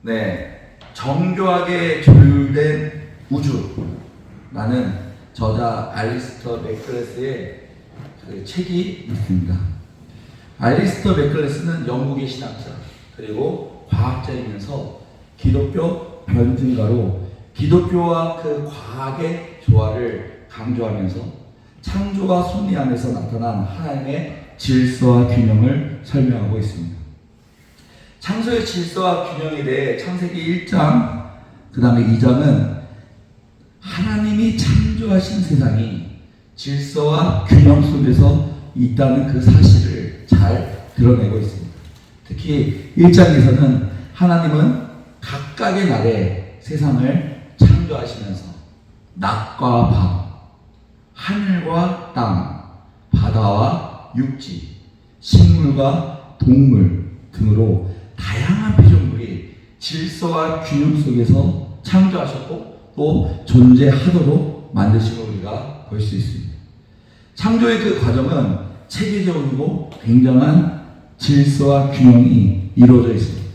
네, 정교하게 조율된 우주라는 저자 알리스터 맥클레스의 그 책이 있습니다. 알리스터 맥클레스는 영국의 신학자 그리고 과학자이면서 기독교 변증가로 기독교와 그 과학의 조화를 강조하면서 창조와 섭리 안에서 나타난 하나님의 질서와 균형을 설명하고 있습니다. 창조의 질서와 균형에 대해 창세기 1장 그 다음에 2장은 하나님이 창조하신 세상이 질서와 균형 속에서 있다는 그 사실을 잘 드러내고 있습니다. 특히 1장에서는 하나님은 각각의 날에 세상을 창조하시면서 낮과 밤, 하늘과 땅, 바다와 육지, 식물과 동물 등으로 다양한 피조물이 질서와 균형 속에서 창조하셨고 또 존재하도록 만드신 걸 우리가 볼 수 있습니다. 창조의 그 과정은 체계적이고 굉장한 질서와 균형이 이루어져 있습니다.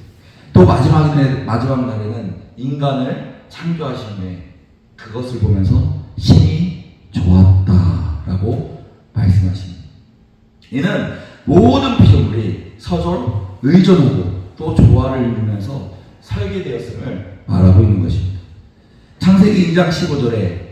또 마지막 날에는 인간을 창조하신 후에 그것을 보면서 신이 좋았다라고 말씀하십니다. 이는 모든 피조물이 서로 의존하고 또 조화를 이루면서 설계되었음을 말하고 있는 것입니다. 창세기 2장 15절에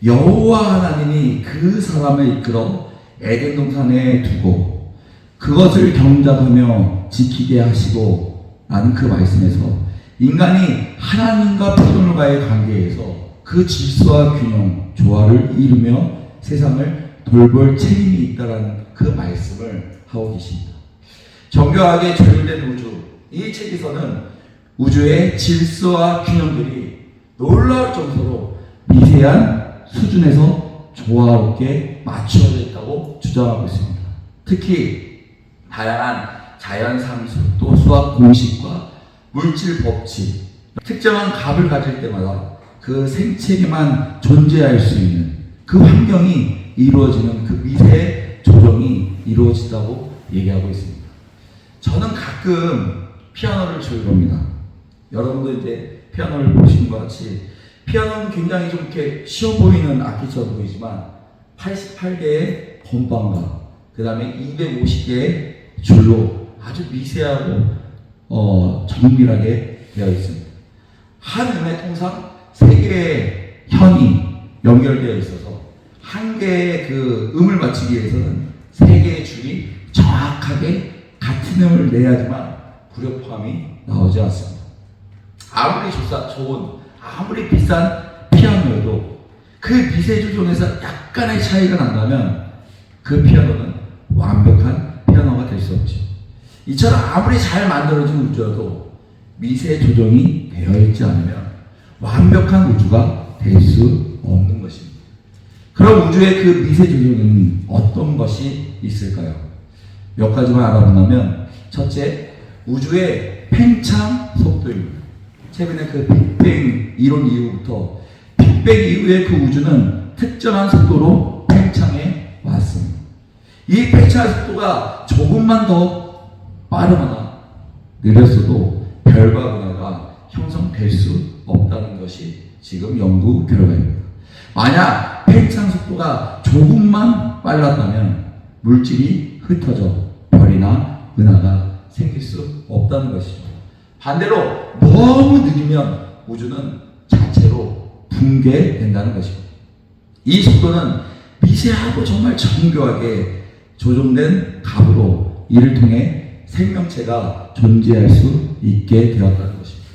여호와 하나님이 그 사람을 이끌어 에덴 동산에 두고 그것을 경작하며 지키게 하시고 라는 그 말씀에서 인간이 하나님과 피조물과의 관계에서 그 질서와 균형, 조화를 이루며 세상을 돌볼 책임이 있다는 그 말씀을 하고 계십니다. 정교하게 조율된 우주, 이 책에서는 우주의 질서와 균형들이 놀라울 정도로 미세한 수준에서 조화롭게 맞추어져 있다고 주장하고 있습니다. 특히 다양한 자연 상수, 또 수학 공식과 물질 법칙, 특정한 값을 가질 때마다 그 생체에만 존재할 수 있는 그 환경이 이루어지는 그 미세 조정이 이루어진다고 얘기하고 있습니다. 저는 가끔 피아노를 조율합니다. 여러분도 이제 피아노를 보신 것 같이 피아노는 굉장히 좀 이렇게 쉬워 보이는 악기처럼 보이지만 88개의 건반과 그 다음에 250개의 줄로 아주 미세하고 정밀하게 되어 있습니다. 한 음의 통상 3개의 현이 연결되어 있어서 한 개의 그 음을 맞추기 위해서는 3개의 줄이 정확하게 같은 음을 내야지만 불협화음이 나오지 않습니다. 아무리 좋은, 아무리 비싼 피아노여도 그 미세 조정에서 약간의 차이가 난다면 그 피아노는 완벽한 피아노가 될 수 없죠. 이처럼 아무리 잘 만들어진 우주여도 미세 조정이 되어 있지 않으면 완벽한 우주가 될 수 없는 것입니다. 그럼 우주의 그 미세 조정은 어떤 것이 있을까요? 몇 가지만 알아본다면 첫째, 우주의 팽창 속도입니다. 최근에 그 빅뱅 이론 이후부터 빅뱅 이후에 그 우주는 특정한 속도로 팽창해 왔습니다. 이 팽창 속도가 조금만 더 빠르거나 느렸어도 별과 은하가 형성될 수 없다는 것이 지금 연구 결과입니다. 만약 팽창 속도가 조금만 빨랐다면 물질이 흩어져 별이나 은하가 생길 수 없다는 것이죠. 반대로 너무 느리면 우주는 자체로 붕괴된다는 것입니다. 이 속도는 미세하고 정말 정교하게 조정된 값으로 이를 통해 생명체가 존재할 수 있게 되었다는 것입니다.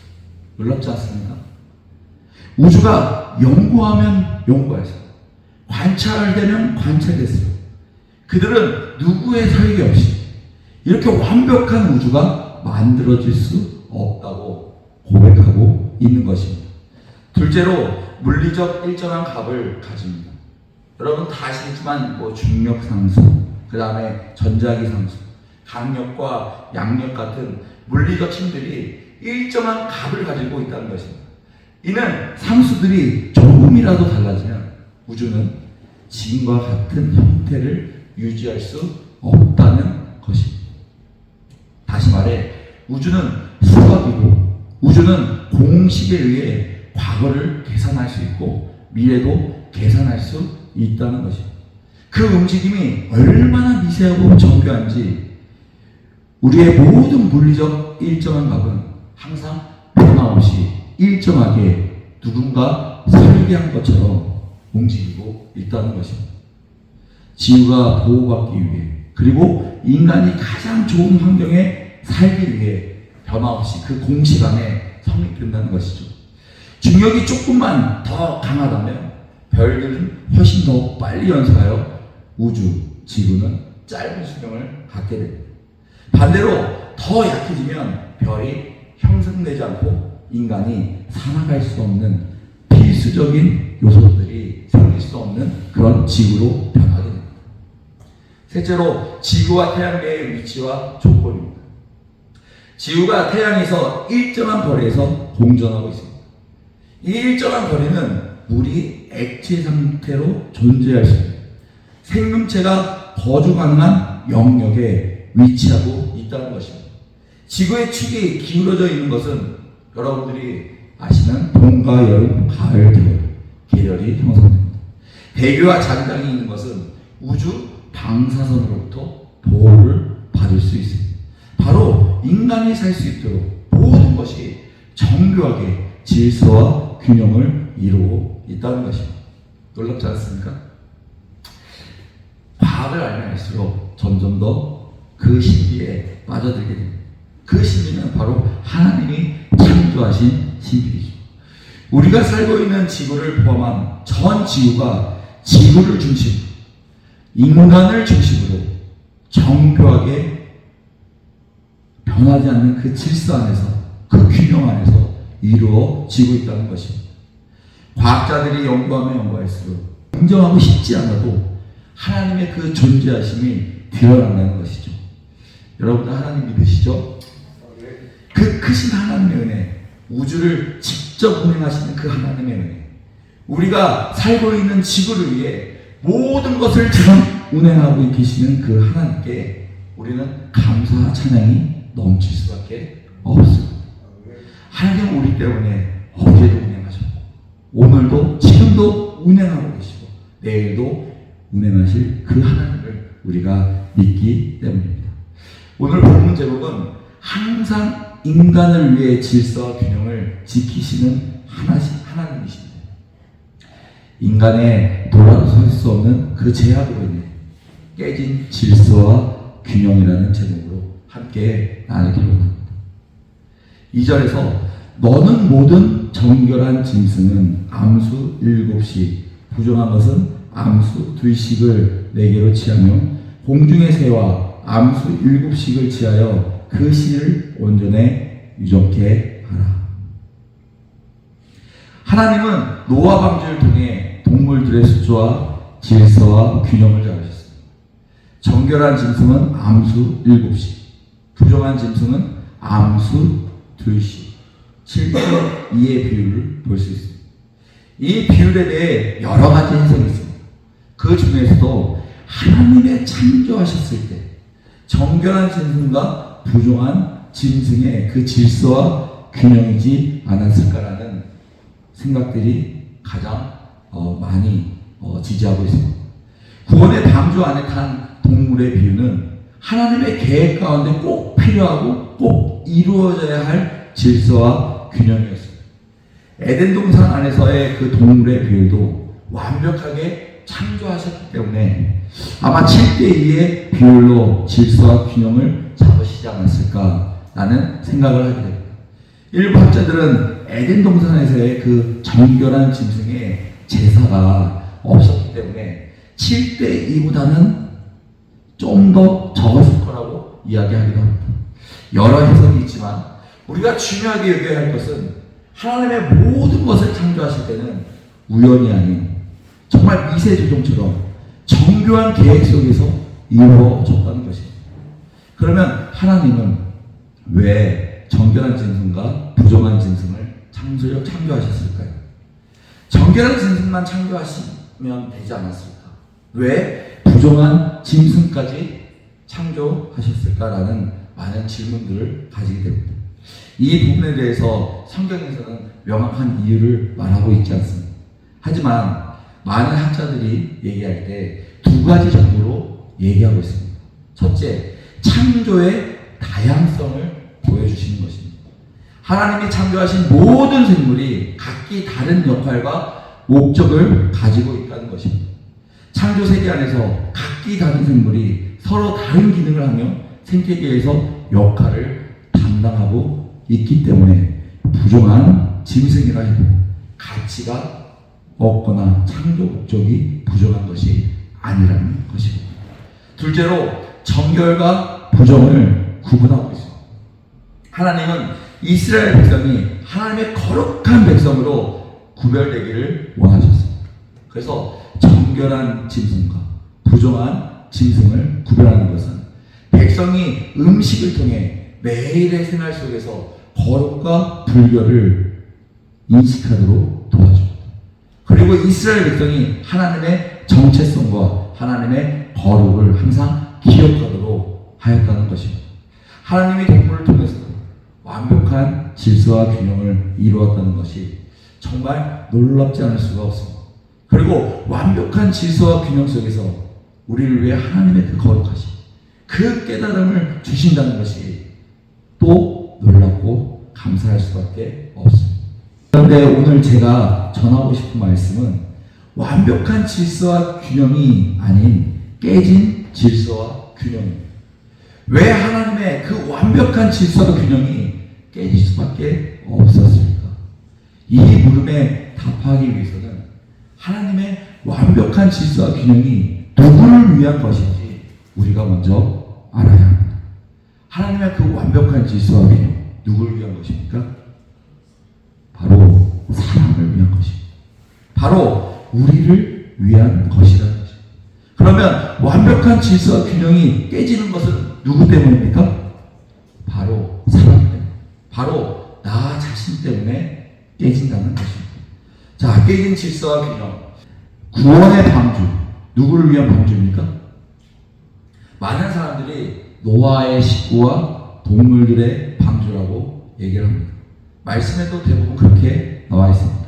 놀랍지 않습니까? 우주가 연구하면 연구할수록 관찰되면 관찰될수록 그들은 누구의 설계 없이 이렇게 완벽한 우주가 만들어질 수 없다고 고백하고 있는 것입니다. 둘째로 물리적 일정한 값을 가집니다. 여러분 다 아시겠지만 중력 상수, 그 다음에 전자기 상수, 강력과 양력 같은 물리적 힘들이 일정한 값을 가지고 있다는 것입니다. 이는 상수들이 조금이라도 달라지면 우주는 지금과 같은 형태를 유지할 수 없다는 것입니다. 다시 말해 우주는 수학이고 우주는 공식에 의해 과거를 계산할 수 있고 미래도 계산할 수 있다는 것입니다. 그 움직임이 얼마나 미세하고 정교한지 우리의 모든 물리적 일정한 값은 항상 변함없이 일정하게 누군가 설계한 것처럼 움직이고 있다는 것입니다. 지구가 보호받기 위해 그리고 인간이 가장 좋은 환경에 살기 위해 변함없이 그 공식 안에 성립된다는 것이죠. 중력이 조금만 더 강하다면 별들은 훨씬 더 빨리 연소하여 우주, 지구는 짧은 수명을 갖게 됩니다. 반대로 더 약해지면 별이 형성되지 않고 인간이 살아갈 수 없는 필수적인 요소들이 생길 수 없는 그런 지구로 변하게 됩니다. 셋째로 지구와 태양계의 위치와 조건입니다. 지구가 태양에서 일정한 거리에서 공전하고 있습니다. 이 일정한 거리는 물이 액체 상태로 존재할 수 있는 생명체가 거주 가능한 영역에 위치하고 있다는 것입니다. 지구의 축이 기울어져 있는 것은 여러분들이 아시는 봄과 여름, 가을, 겨울 계절이 형성됩니다. 대기와 잔당이 있는 것은 우주 방사선으로부터 보호를 받을 수 있습니다. 바로 인간이 살 수 있도록 모든 것이 정교하게 질서와 균형을 이루고 있다는 것입니다. 놀랍지 않습니까? 과학을 알면 알수록 점점 더 그 신비에 빠져들게 됩니다. 그 신비는 바로 하나님이 창조하신 신비이죠. 우리가 살고 있는 지구를 포함한 전 지구가 지구를 중심으로 인간을 중심으로 정교하게 변하지 않는 그 질서 안에서 그 균형 안에서 이루어지고 있다는 것입니다. 과학자들이 연구하면 연구할수록 인정하고 싶지 않아도 하나님의 그 존재하심이 드러난다는 것이죠. 여러분들 하나님 믿으시죠? 그 크신 하나님의 은혜, 우주를 직접 운행하시는 그 하나님의 은혜, 우리가 살고 있는 지구를 위해 모든 것을 지금 운행하고 계시는 그 하나님께 우리는 감사와 찬양이 넘칠 수밖에 없습니다. 하나님은 우리 때문에 어제도 운행하셨고 오늘도 지금도 운행하고 계시고 내일도 운행하실 그 하나님을 우리가 믿기 때문입니다. 오늘 본문 제목은 항상 인간을 위해 질서와 균형을 지키시는 하나님이십니다. 인간의 돌아설 수 없는 그 제약으로 인해 깨진 질서와 균형이라는 제목으로 함께 나누기로 합니다. 2절에서 너는 모든 정결한 짐승은 암수 7씩 부정한 것은 암수 2씩을 내게로 취하며 공중의 새와 암수 7씩을 취하여 그 씨를 온전에 유정케 하라. 하나님은 노아 방주를 통해 동물들의 수조와 질서와 균형을 잡으셨습니다. 정결한 짐승은 암수 7씩, 부정한 짐승은 암수 2씩, 7대 2의 비율을 볼 수 있습니다. 이 비율에 대해 여러 가지 해석이 있습니다. 그 중에서도 하나님의 창조하셨을 때 정결한 짐승과 부정한 짐승의 그 질서와 균형이지 않았을까라는 생각들이 가장 많이 지지하고 있습니다. 구원의 방주 안에 탄 동물의 비유는 하나님의 계획 가운데 꼭 필요하고 꼭 이루어져야 할 질서와 균형이었습니다. 에덴 동산 안에서의 그 동물의 비율도 완벽하게 창조하셨기 때문에 아마 7대2의 비율로 질서와 균형을 잡으시지 않았을까라는 생각을 하게 됩니다. 일부 학자들은 에덴 동산에서의 그 정결한 짐승의 제사가 없었기 때문에 7대2보다는 좀 더 적었을 거라고 이야기하기도 합니다. 여러 해석이 있지만 우리가 중요하게 여겨야 할 것은 하나님의 모든 것을 창조하실 때는 우연이 아닌 정말 미세조종처럼 정교한 계획 속에서 이루어졌다는 것입니다. 그러면 하나님은 왜 정결한 짐승과 부정한 짐승을 창조하셨을까요? 정결한 짐승만 창조하시면 되지 않았을까? 왜 부정한 짐승까지 창조하셨을까라는 많은 질문들을 가지게 됩니다. 이 부분에 대해서 성경에서는 명확한 이유를 말하고 있지 않습니다. 하지만 많은 학자들이 얘기할 때 두 가지 정도로 얘기하고 있습니다. 첫째, 창조의 다양성을 보여주시는 것입니다. 하나님이 창조하신 모든 생물이 각기 다른 역할과 목적을 가지고 있다는 것입니다. 창조 세계 안에서 각기 다른 생물이 서로 다른 기능을 하며 생태계에서 역할을 담당하고 있기 때문에 부정한 짐승이라 해도 가치가 없거나 창조 목적이 부정한 것이 아니라는 것입니다. 둘째로 정결과 부정을 구분하고 있습니다. 하나님은 이스라엘 백성이 하나님의 거룩한 백성으로 구별되기를 원하셨습니다. 그래서 정결한 짐승과 부정한 짐승을 구별하는 것은 백성이 음식을 통해 매일의 생활 속에서 거룩과 불결을 인식하도록 도와줍니다. 그리고 이스라엘 백성이 하나님의 정체성과 하나님의 거룩을 항상 기억하도록 하였다는 것입니다. 하나님이 동물을 통해서 완벽한 질서와 균형을 이루었다는 것이 정말 놀랍지 않을 수가 없습니다. 그리고 완벽한 질서와 균형 속에서 우리를 위해 하나님의 그 거룩하심, 그 깨달음을 주신다는 것이 또 놀랍고 감사할 수밖에 없습니다. 그런데 오늘 제가 전하고 싶은 말씀은 완벽한 질서와 균형이 아닌 깨진 질서와 균형입니다. 왜 하나님의 그 완벽한 질서와 균형이 깨질 수밖에 없었습니까? 이 물음에 답하기 위해서는 하나님의 완벽한 질서와 균형이 누구를 위한 것인지 우리가 먼저 알아야 합니다. 하나님의 그 완벽한 질서와 균형, 누구를 위한 것입니까? 바로 사람을 위한 것입니다. 바로 우리를 위한 것이라는 것입니다. 그러면 완벽한 질서와 균형이 깨지는 것은 누구 때문입니까? 바로 사람 때문에, 바로 나 자신 때문에 깨진다는 것입니다. 자, 깨진 질서와 균형, 구원의 방주, 누구를 위한 방주입니까? 많은 사람들이 노아의 식구와 동물들의 방주라고 얘기를 합니다. 말씀에도 대부분 그렇게 나와 있습니다.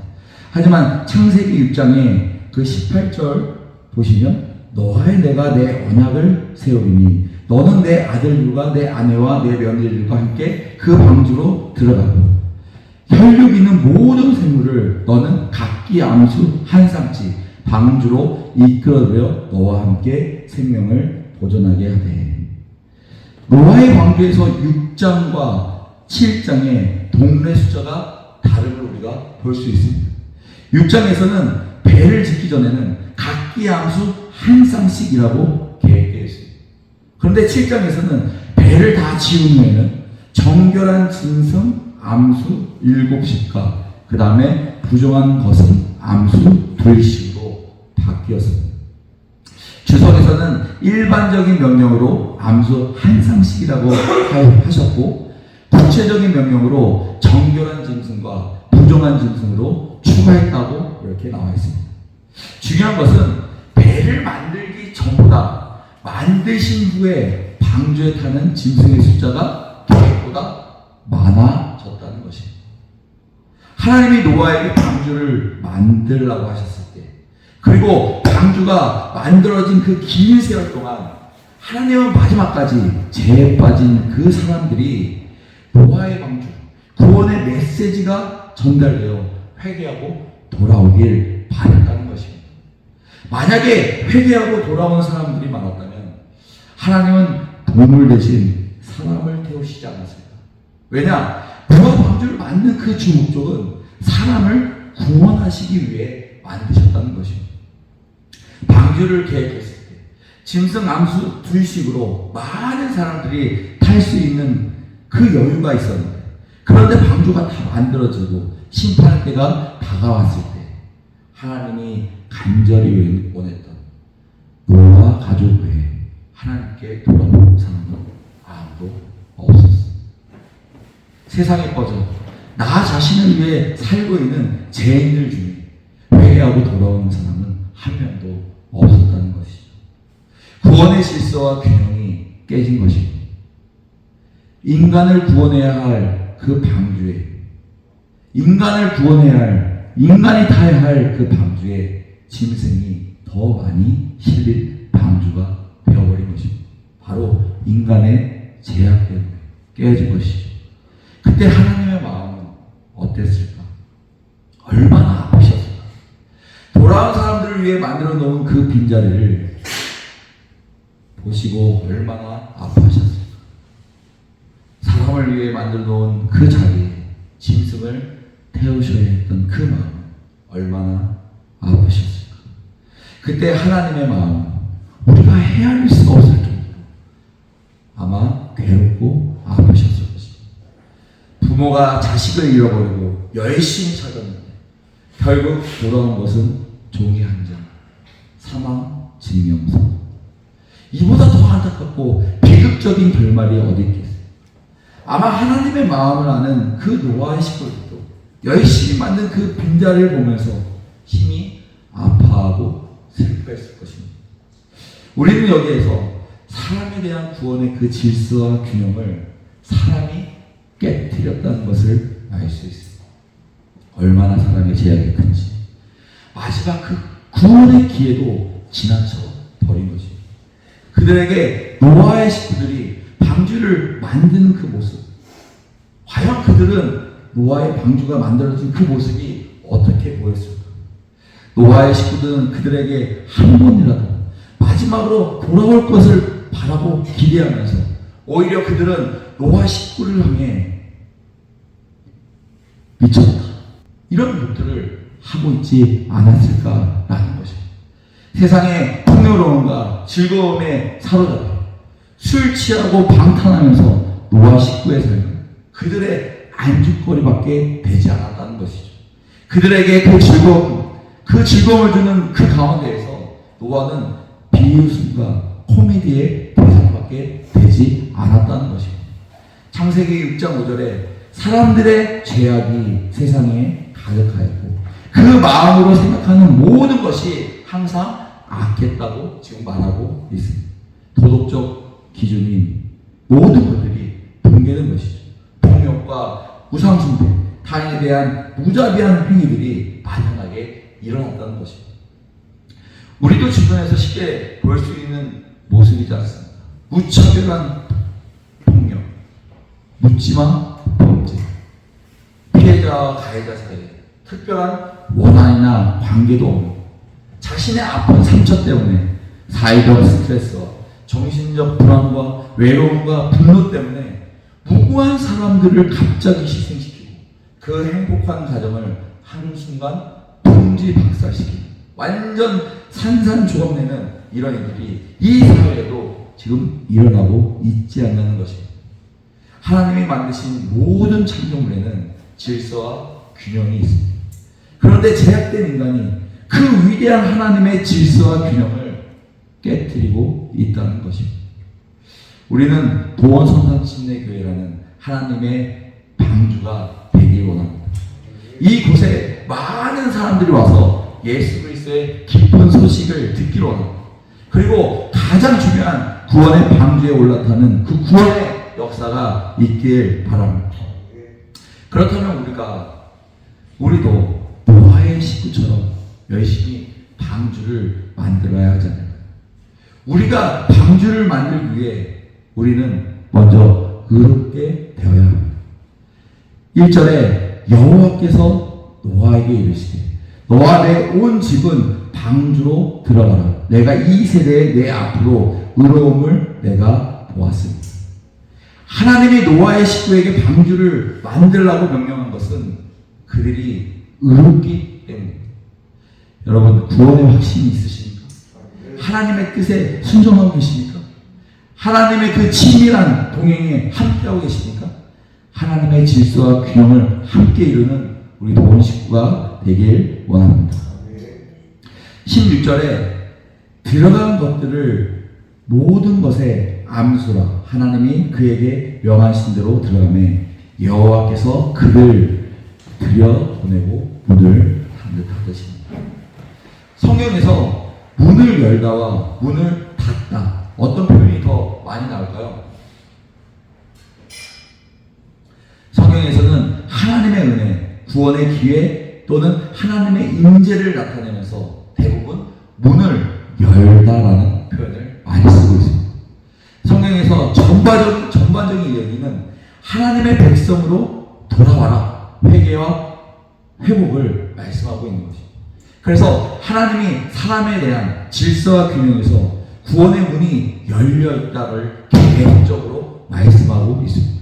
하지만 창세기 6장에 그 18절 보시면 너와의 내가 내 언약을 세우리니 너는 내 아들들과 내 아내와 내 며느리들과 함께 그 방주로 들어가고 혈육 있는 모든 생물을 너는 각기 암수 한 쌍씩 방주로 이끌어들여 너와 함께 생명을 보존하게 하되. 노아의 방주에서 6장과 7장의 동네 숫자가 다름을 우리가 볼 수 있습니다. 6장에서는 배를 짓기 전에는 각기 암수 한 쌍씩이라고 계획되어 있습니다. 그런데 7장에서는 배를 다 지은 후에는 정결한 짐승 암수 7씩과 그 다음에 부정한 것은 암수 2씩으로 바뀌었습니다. 주석에서는 일반적인 명령으로 암수 한 쌍씩이라고 하셨고 구체적인 명령으로 정결한 짐승과 부정한 짐승으로 추가했다고 이렇게 나와 있습니다. 중요한 것은 배를 만들기 전보다 만드신 후에 방주에 타는 짐승의 숫자가 계획보다 많아졌다는 것입니다. 하나님이 노아에게 방주를 만들라고 하셨을 때, 그리고 방주가 만들어진 그 긴 세월 동안 하나님은 마지막까지 죄에 빠진 그 사람들이 노아의 방주, 구원의 메시지가 전달되어 회개하고 돌아오길 바랬다는 것입니다. 만약에 회개하고 돌아오는 사람들이 많았다면 하나님은 동물 대신 사람을 태우시지 않았을까? 왜냐? 노아 방주를 만든 그 주 목적은 사람을 구원하시기 위해 만드셨다는 것입니다. 방주를 계획했을 때 짐승 암수 2씩으로 많은 사람들이 탈 수 있는 그 여유가 있었는데, 그런데 방주가 다 만들어지고 심판할 때가 다가왔을 때 하나님이 간절히 원했던 노아 가족 외에 하나님께 돌아오는 사람은 아무도 없었어요. 세상에 꺼져 나 자신을 위해 살고 있는 죄인들 중에 회개하고 돌아오는 사람은 한 명도 없었다는 것이죠. 구원의 질서와 균형이 깨진 것입니다. 인간을 구원해야 할 그 방주에, 인간을 구원해야 할, 인간이 타야 할 그 방주에 짐승이 더 많이 실린 방주가 되어버린 것입니다. 바로 인간의 죄악 때문에 깨어진 것이죠. 그때 하나님의 마음은 어땠을까? 얼마나 아프셨을까? 돌아온 사람들을 위해 만들어 놓은 그 빈자리를 보시고 얼마나 아파하셨을까? 사람을 위해 만들어 놓은 그 자리에 짐승을 태우셔야 했던 그 마음은 얼마나 아프셨을까? 그때 하나님의 마음은 우리가 헤아릴 수가 없을 정도로 아마 괴롭고 아프셨을 것입니다. 부모가 자식을 잃어버리고 열심히 찾았는데 결국 돌아온 것은 종이 한 장, 사망 증명서. 이보다 더 안타깝고 비극적인 결말이 어디 있겠어요? 아마 하나님의 마음을 아는 그 노아의 식구들도 열심히 만든 그 빈자리를 보면서 심히 아파하고 슬퍼했을 것입니다. 우리는 여기에서 사람에 대한 구원의 그 질서와 균형을 사람이 깨뜨렸다는 것을 알 수 있습니다. 얼마나 사람의 죄악이 큰지. 마지막 그 구원의 기회도 지나쳐 버린 것입니다. 그들에게 노아의 식구들이 방주를 만드는 그 모습, 과연 그들은 노아의 방주가 만들어진 그 모습이 어떻게 보였을까? 노아의 식구들은 그들에게 한 번이라도 마지막으로 돌아올 것을 바라고 기대하면서 오히려 그들은 노아 식구를 향해 미쳤다, 이런 것들을 하고 있지 않았을까라는 것입니다. 세상의 풍요로움과 즐거움에 사로잡혀 술 취하고 방탕하면서 노아 식구의 삶은 그들의 안주거리밖에 되지 않았다는 것이죠. 그들에게 그 즐거움을 주는 그 가운데에서 노아는 비웃음과 코미디의 대상밖에 되지 않았다는 것입니다. 창세기 6장 5절에 사람들의 죄악이 세상에 가득하였고 그 마음으로 생각하는 모든 것이 항상 악했다고 지금 말하고 있습니다. 도덕적 기준인 모든 것들이 붕괴된 것이죠. 폭력과 우상숭배, 타인에 대한 무자비한 행위들이 만연하게 일어났다는 것입니다. 우리도 주변에서 쉽게 볼 수 있는 모습이지 않습니까? 무차별한 폭력, 묻지마 범죄, 피해자와 가해자 사이에 특별한 원한이나 관계도 없는 자신의 아픈 상처 때문에 사회적 스트레스와 정신적 불안과 외로움과 분노 때문에 무고한 사람들을 갑자기 희생시키고 그 행복한 가정을 한순간 통지박살시키고 완전 산산조각내는 이런 일들이 이 사회에도 지금 일어나고 있지 않는 것입니다. 하나님이 만드신 모든 창조물에는 질서와 균형이 있습니다. 그런데 제약된 인간이 그 위대한 하나님의 질서와 균형을 깨뜨리고 있다는 것입니다. 우리는 도원성산침례교회라는 하나님의 방주가 되길 원합니다. 이곳에 많은 사람들이 와서 예수 그리스도의 기쁜 소식을 듣기를 원합니다. 그리고 가장 중요한 구원의 방주에 올라타는 그 구원의 역사가 있길 바랍니다. 그렇다면 우리도 노아의 식구처럼 열심히 방주를 만들어야 하지 않을까요? 우리가 방주를 만들기 위해 우리는 먼저 의롭게 되어야 합니다. 1절에 여호와께서 노아에게 이르시되 너와 내 온 집은 방주로 들어가라. 내가 이 세대에 내 앞으로 의로움을 내가 보았습니다. 하나님이 노아의 식구에게 방주를 만들라고 명령한 것은 그들이 의롭기 때문입니다. 여러분, 구원의 확신이 있으십니까? 하나님의 뜻에 순종하고 계십니까? 하나님의 그 친밀한 동행에 함께하고 계십니까? 하나님의 질서와 균형을 함께 이루는 우리 도원 식구가 되길 원합니다. 16절에 들어간 것들을 모든 것에 암수라 하나님이 그에게 명하신 대로 들어가매 여호와께서 그를 들여보내고 문을 닫으십니다. 성경에서 문을 열다와 문을 닫다, 어떤 표현이 더 많이 나올까요? 성경에서 구원의 기회 또는 하나님의 임재를 나타내면서 대부분 문을 열다라는 표현을 많이 쓰고 있습니다. 성경에서 전반적인 이야기는 하나님의 백성으로 돌아와라, 회개와 회복을 말씀하고 있는 것입니다. 그래서 하나님이 사람에 대한 질서와 균형에서 구원의 문이 열려있다를 계속적으로 말씀하고 있습니다.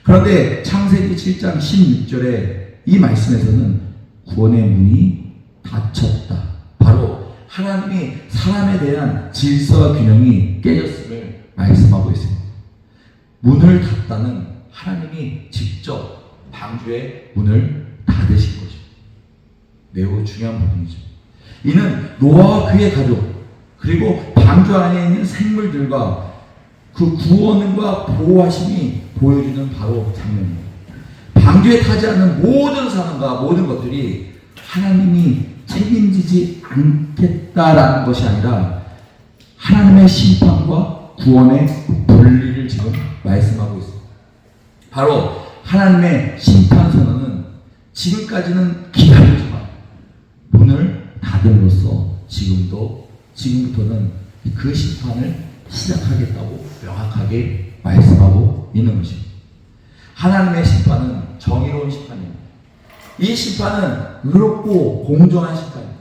그런데 창세기 7장 16절에 이 말씀에서는 구원의 문이 닫혔다. 바로 하나님이 사람에 대한 질서와 균형이 깨졌음을 말씀하고 있습니다. 문을 닫다는 하나님이 직접 방주의 문을 닫으신 거죠. 매우 중요한 부분이죠. 이는 노아와 그의 가족 그리고 방주 안에 있는 생물들과 그 구원과 보호하심이 보여주는 바로 장면입니다. 방주에 타지 않는 모든 사람과 모든 것들이 하나님이 책임지지 않겠다라는 것이 아니라 하나님의 심판과 구원의 분리를 지금 말씀하고 있습니다. 바로 하나님의 심판 선언은 지금까지는 기다렸지만 문을 닫음으로써 지금부터는 그 심판을 시작하겠다고 명확하게 말씀하고 있는 것입니다. 하나님의 심판은 정의로운 심판입니다. 이 심판은 의롭고 공정한 심판입니다.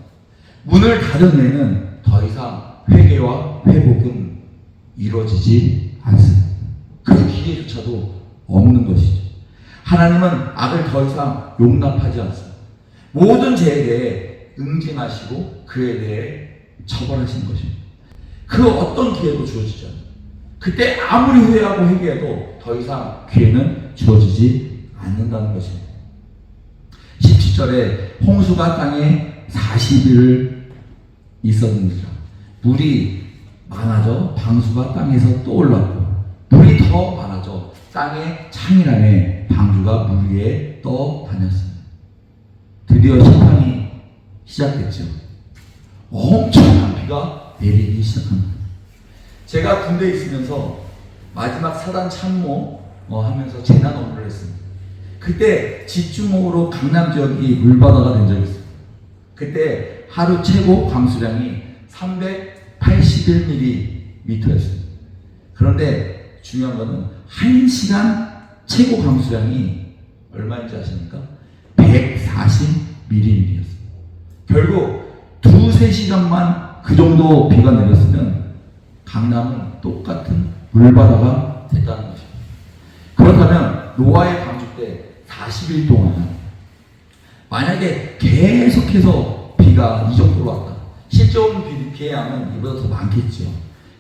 문을 닫은 후에는 더 이상 회개와 회복은 이루어지지 않습니다. 그 기회조차도 없는 것이죠. 하나님은 악을 더 이상 용납하지 않습니다. 모든 죄에 대해 응징하시고 그에 대해 처벌하시는 것입니다. 그 어떤 기회도 주어지지 않습니다. 그때 아무리 후회하고 회개해도 더 이상 기회는 주어지지 않는다는 것입니다. 17절에 홍수가 땅에 40일을 있었는지라 물이 많아져 방수가 땅에서 떠올랐고 물이 더 많아져 땅의 창이라며 방주가 물 위에 떠다녔습니다. 드디어 심판이 시작됐죠. 엄청난 비가 내리기 시작합니다. 제가 군대에 있으면서 마지막 사단 참모 하면서 재난 업무를 했습니다. 그때 집중호우로 강남 지역이 물바다가 된 적이 있어요. 그때 하루 최고 강수량이 381mm였습니다. 그런데 중요한 것은 1시간 최고 강수량이 얼마인지 아십니까? 140mm였습니다. 결국 2-3시간만 그 정도 비가 내렸으면 강남은 똑같은 물바다가 됐다는 것입니다. 그렇다면 노아의 방주 때 40일 동안 만약에 계속해서 비가 이 정도로 왔다. 실제 온 비의 양은 이보다 더 많겠죠.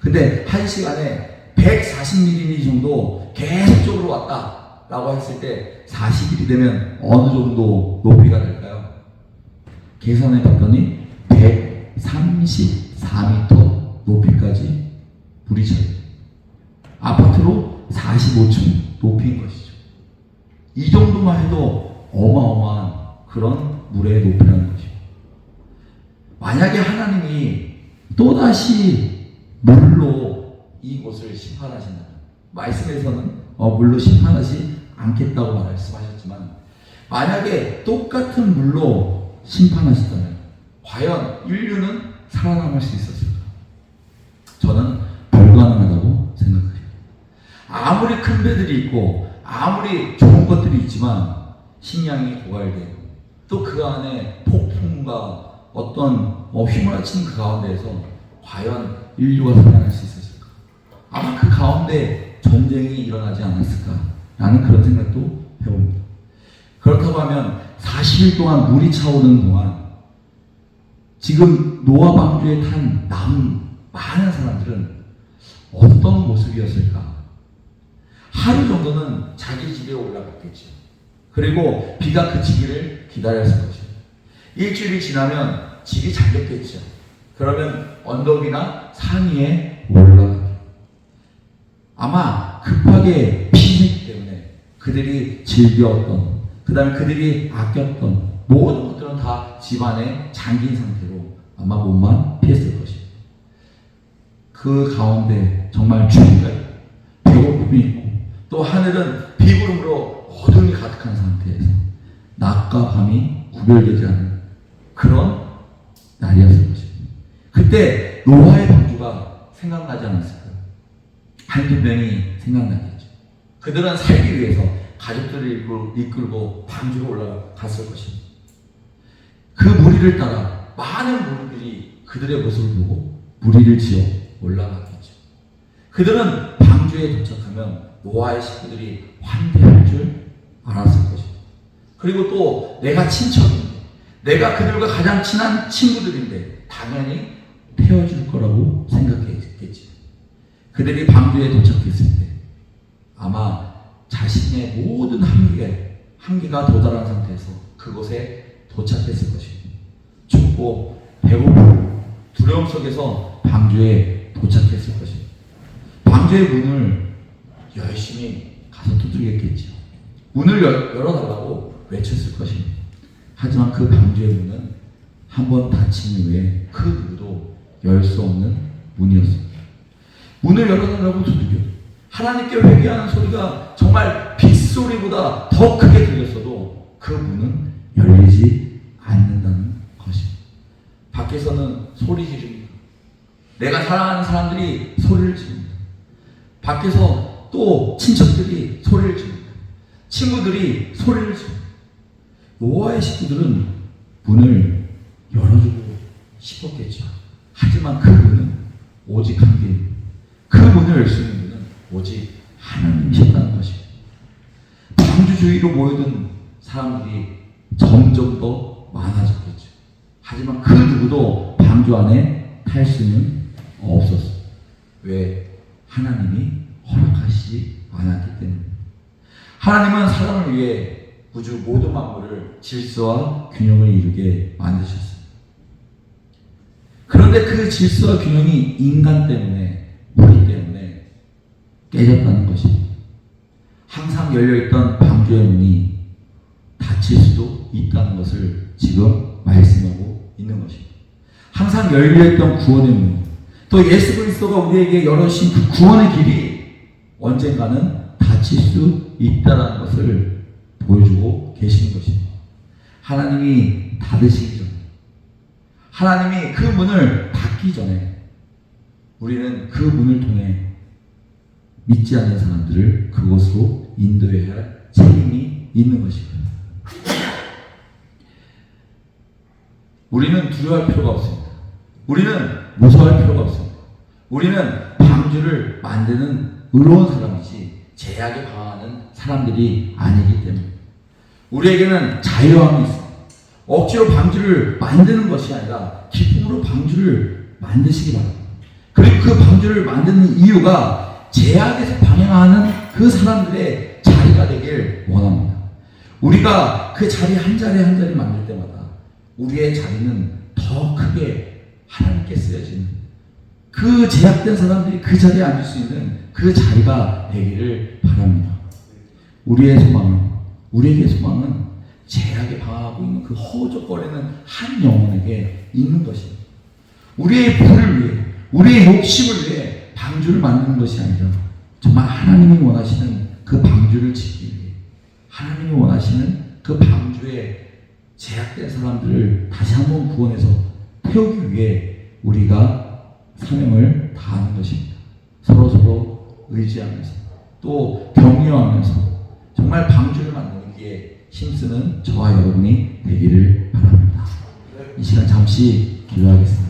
근데 1시간에 140mm 정도 계속적으로 왔다라고 했을 때 40일이 되면 어느 정도 높이가 될까요? 계산해 봤더니 134m 높이까지 물이 차요. 아파트로 45층 높이인 것이죠. 이 정도만 해도 어마어마한 그런 물의 높이라는 것이죠. 만약에 하나님이 또다시 물로 이곳을 심판하신다면, 말씀에서는 물로 심판하지 않겠다고 말씀하셨지만, 만약에 똑같은 물로 심판하시다면 과연 인류는 살아남을 수 있었을까? 저는 불가능하다고 생각합니다. 아무리 큰 배들이 있고 아무리 좋은 것들이 있지만 식량이 고갈되고 또 그 안에 폭풍과 어떤 휘몰아치는 그 가운데에서 과연 인류가 살아날 수 있었을까? 아마 그 가운데 전쟁이 일어나지 않았을까라는 그런 생각도 해봅니다. 그렇다고 하면 40일 동안 물이 차오르는 동안 지금 노아 방주에 탄 많은 사람들은 어떤 모습이었을까? 하루 정도는 자기 집에 올라갔겠죠. 그리고 비가 그치기를 기다렸을 것입니다. 일주일이 지나면 집이 잠겼겠죠. 그러면 언덕이나 산 위에 올라가겠죠. 아마 급하게 피했기 때문에 그들이 즐겼던, 그 다음에 그들이 아꼈던 모든 것들은 다 집안에 잠긴 상태로 아마 몸만 피했을 것입니다. 그 가운데 정말 죽음과 배고픔이 있고 또 하늘은 비구름으로 어둠이 가득한 상태에서 낮과 밤이 구별되지 않는 그런 날이었을 것입니다. 그때 노아의 방주가 생각나지 않았을까요? 한두 명이 생각나겠죠. 그들은 살기 위해서 가족들을 이끌고 방주로 올라갔을 것입니다. 그 무리를 따라 많은 무리들이 그들의 모습을 보고 무리를 지어 올라갔겠죠. 그들은 방주에 도착하면 노아의 식구들이 환대할 줄 알았을 것입니다. 그리고 또 내가 친척인데, 내가 그들과 가장 친한 친구들인데 당연히 태워줄 거라고 생각했겠지. 그들이 방주에 도착했을 때 아마 자신의 모든 한계가 도달한 상태에서 그곳에 도착했을 것입니다. 춥고 배고프고 두려움 속에서 방주에 도착했을 것입니다. 방주의 문을 열심히 가서 두드리겠겠죠. 문을 열어달라고 외쳤을 것입니다. 하지만 그 방주의 문은 한번 닫힌 이후에 그 누구도 열 수 없는 문이었습니다. 문을 열어달라고 두드려 하나님께 회개하는 소리가 정말 빗소리보다 더 크게 들렸어도 그 문은 열리지 않는다는 것입니다. 밖에서는 소리 지릅니다. 내가 사랑하는 사람들이 소리를 지릅니다. 밖에서 또 친척들이 소리를 지릅니다. 친구들이 소리를 지릅니다. 노아의 식구들은 문을 열어주고 싶었겠죠. 하지만 그 문은 오직 한 개입니다. 그 문을 열 수 있는 분은 오직 하나님이셨다는 것입니다. 방주 주위로 모여든 사람들이 점점 더 많아졌겠죠. 하지만 그 누구도 방주 안에 탈 수는 없었어요. 왜? 하나님이 허락하시지 않았기 때문입니다. 하나님은 사람을 위해 우주 모든 만물을 질서와 균형을 이루게 만드셨어요. 그런데 그 질서와 균형이 인간 때문에, 우리 때문에 깨졌다는 것입니다. 항상 열려있던 방주의 문이 닫힐 수도 있다는 것을 지금 말씀하고 있는 것입니다. 항상 열려있던 구원의 문, 또 예수 그리스도가 우리에게 열어주신 그 구원의 길이 언젠가는 닫힐 수 있다는 것을 보여주고 계시는 것입니다. 하나님이 닫으시기 전에, 하나님이 그 문을 닫기 전에 우리는 그 문을 통해 믿지 않는 사람들을 그곳으로 인도해야 할 책임이 있는 것입니다. 우리는 두려워할 필요가 없습니다. 우리는 무서워할 필요가 없습니다. 우리는 방주를 만드는 의로운 사람이지 제약에 방황하는 사람들이 아니기 때문에 우리에게는 자유함이 있습니다. 억지로 방주를 만드는 것이 아니라 기쁨으로 방주를 만드시기 바랍니다. 그리고 그 방주를 만드는 이유가 제약에서 방향하는 그 사람들의 자리가 되길 원합니다. 우리가 그 자리 한 자리 한 자리 만들 때마다 우리의 자리는 더 크게 하나님께 쓰여지는, 그 제약된 사람들이 그 자리에 앉을 수 있는 그 자리가 되기를 바랍니다. 우리에게 소망은 제약에 방황하고 있는 그 허우적거리는 한 영혼에게 있는 것입니다. 우리의 부를 위해, 우리의 욕심을 위해 방주를 만드는 것이 아니라 정말 하나님이 원하시는 그 방주를 짓기 위해, 하나님이 원하시는 그 방주에 제약된 사람들을 다시 한번 구원해서 태우기 위해 우리가 사명을 다하는 것입니다. 서로 의지하면서 또 격려하면서 정말 방주를 만드는 게 힘쓰는 저와 여러분이 되기를 바랍니다. 이 시간 잠시 기도하겠습니다.